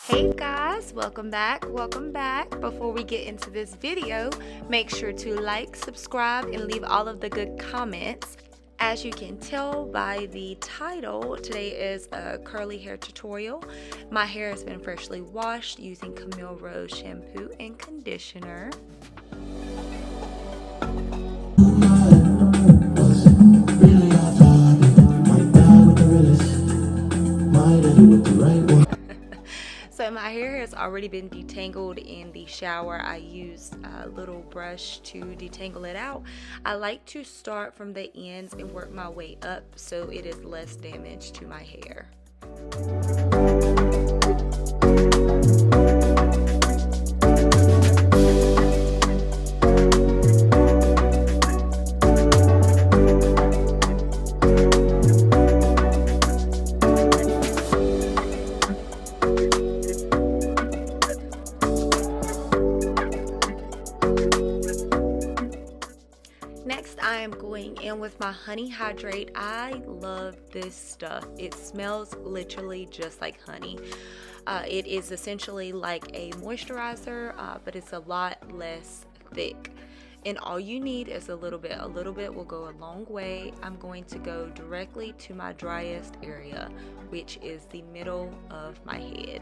Hey guys, welcome back. Before we get into this video, make sure to like, subscribe, and leave all of the good comments. As you can tell by the title, today is a curly hair tutorial. My hair has been freshly washed using Camille Rose shampoo and conditioner. So my hair has already been detangled in the shower. I used a little brush to detangle it out. I like to start from the ends and work my way up so it is less damage to my hair. Next, I am going in with my honey hydrate. I love this stuff. It smells literally just like honey. It is essentially like a moisturizer, but it's a lot less thick. And all you need is a little bit. A little bit will go a long way. I'm going to go directly to my driest area, which is the middle of my head.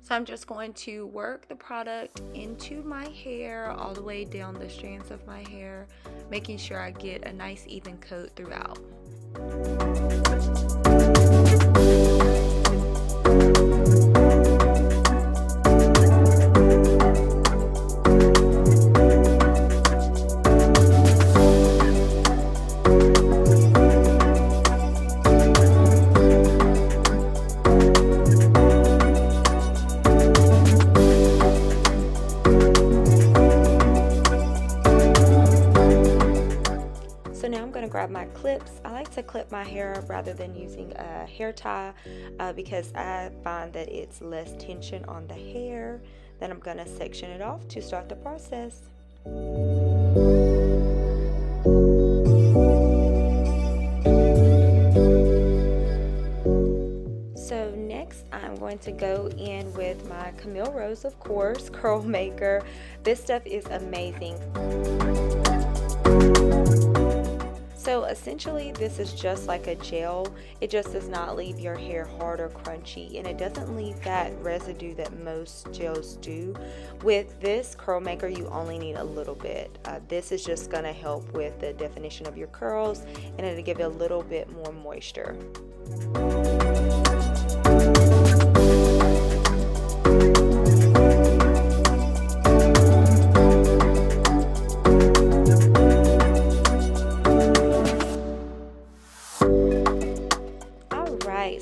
So I'm just going to work the product into my hair, all the way down the strands of my hair, making sure I get a nice even coat throughout. So now I'm going to grab my clips. I like to clip my hair rather than using a hair tie because I find that it's less tension on the hair. Then I'm going to section it off to start the process. So next I'm going to go in with my Camille Rose, of course, curl maker. This stuff is amazing. So essentially this is just like a gel. It just does not leave your hair hard or crunchy, and it doesn't leave that residue that most gels do. With this curl maker you only need a little bit. This is just going to help with the definition of your curls, and it'll give you a little bit more moisture.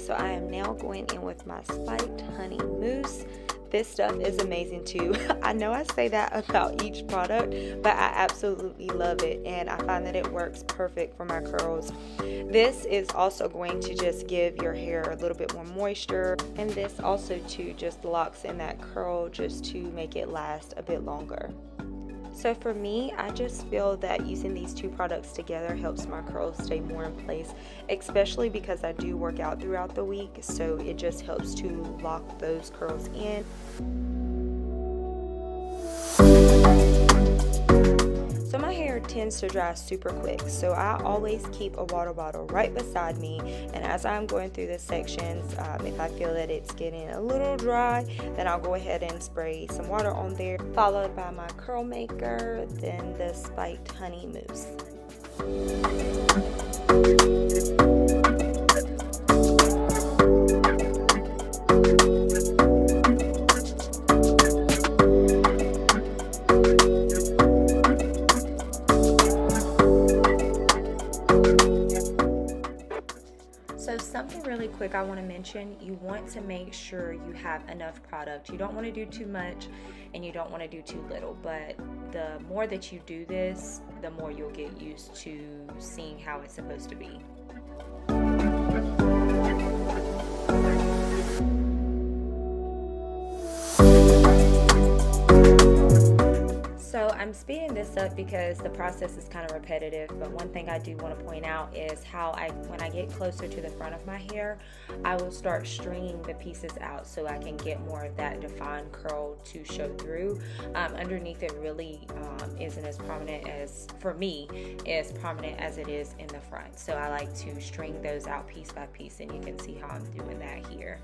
So I am now going in with my spiked honey mousse. This stuff is amazing too. I know I say that about each product, but I absolutely love it, and I find that it works perfect for my curls. This is also going to just give your hair a little bit more moisture, and this also too just locks in that curl just to make it last a bit longer. So for me, I just feel that using these two products together helps my curls stay more in place, especially because I do work out throughout the week, so it just helps to lock those curls in. So my hair tends to dry super quick, so I always keep a water bottle right beside me, and as I'm going through the sections, if I feel that it's getting a little dry, then I'll go ahead and spray some water on there, followed by my curl maker, then the spiked honey mousse. So something really quick I want to mention, you want to make sure you have enough product. You don't want to do too much and you don't want to do too little, but the more that you do this, the more you'll get used to seeing how it's supposed to be. So I'm speeding this up because the process is kind of repetitive, but one thing I do want to point out is how when I get closer to the front of my hair, I will start stringing the pieces out so I can get more of that defined curl to show through. Underneath it really isn't as prominent as, for me, as prominent as it is in the front. So I like to string those out piece by piece, and you can see how I'm doing that here.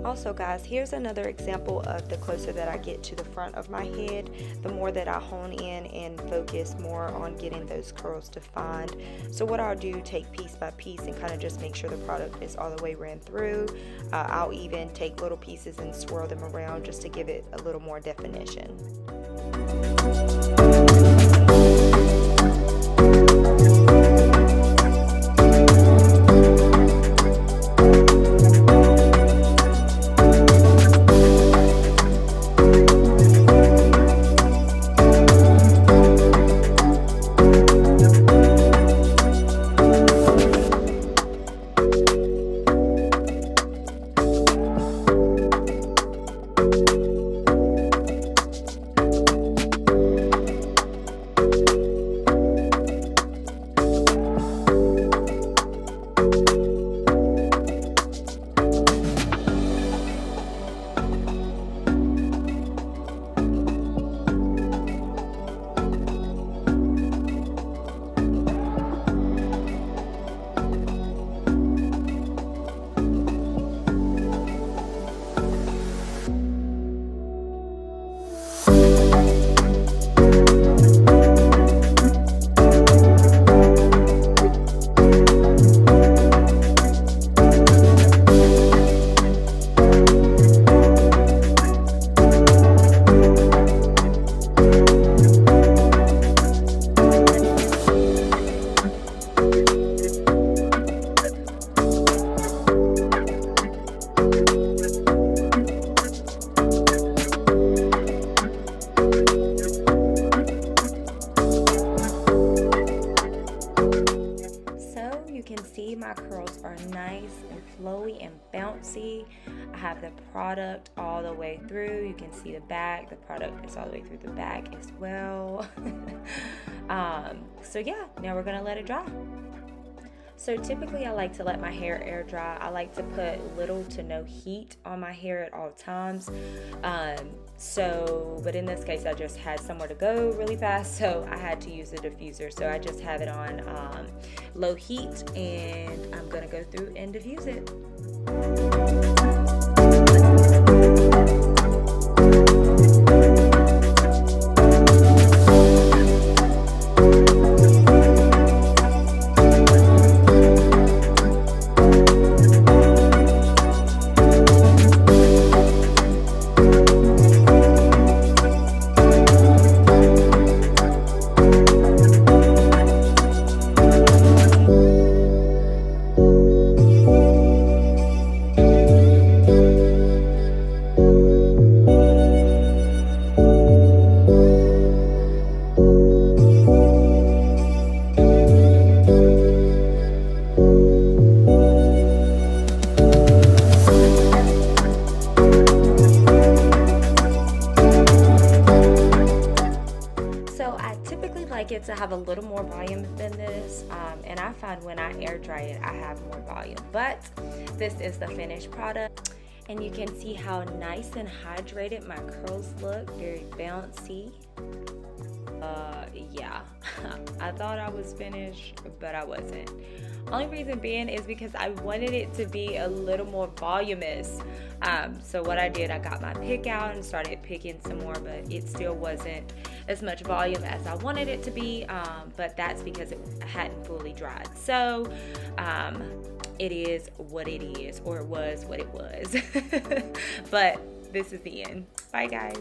Also guys, here's another example of the closer that I get to the front of my head, the more that I hone in and focus more on getting those curls defined. So what I'll do, take piece by piece and kind of just make sure the product is all the way ran through. I'll even take little pieces and swirl them around just to give it a little more definition. My curls are nice and flowy and bouncy. I have the product all the way through. You can see the back. The product is all the way through the back as well. So yeah, now we're gonna let it dry. So typically I like to let my hair air dry. I like to put little to no heat on my hair at all times. But in this case I just had somewhere to go really fast, so I had to use a diffuser. So I just have it on low heat, and I'm gonna go through and diffuse it. It to have a little more volume than this, and I find when I air dry it I have more volume, but this is the finished product, and you can see how nice and hydrated my curls look, very bouncy. Yeah, I thought I was finished, but I wasn't. Only reason being is because I wanted it to be a little more voluminous. So what I did, I got my pick out and started picking some more, but it still wasn't as much volume as I wanted it to be. But that's because it hadn't fully dried. So it is what it is, or it was what it was. But this is the end. Bye guys.